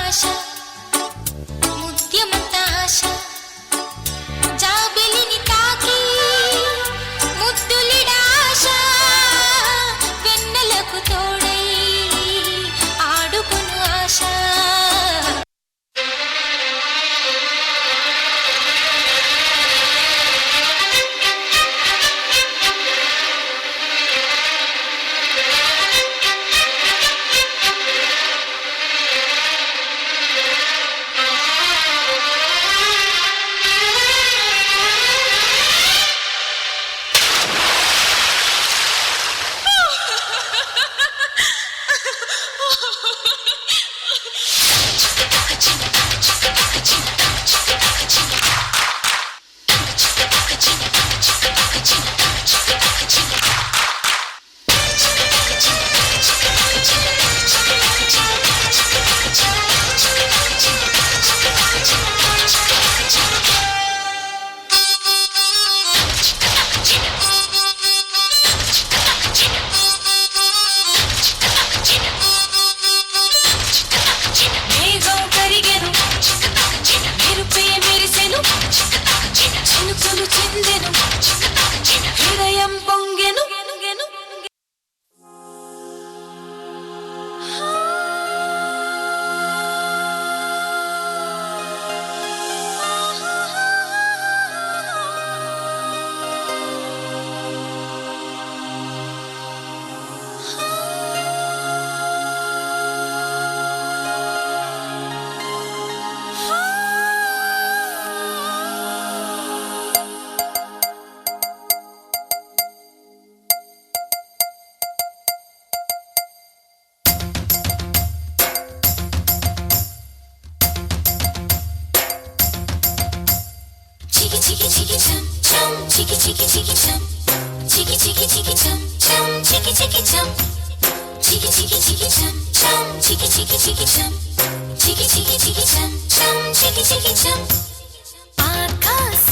ఆశ ముత్యమంత ఆశ జాబిలిని తాకి ముద్దులిడాశ వెన్నెలకు తోడై ఆడుకును ఆశ హృదయం పొంగెను Chiki chiki chum chum, chiki chiki chiki chum, chiki chiki chiki chum chum, chiki chiki chum, chiki chiki chiki chum chum, chiki chiki chiki chum, chiki chiki chiki chum chum, chiki chiki chum. आकाश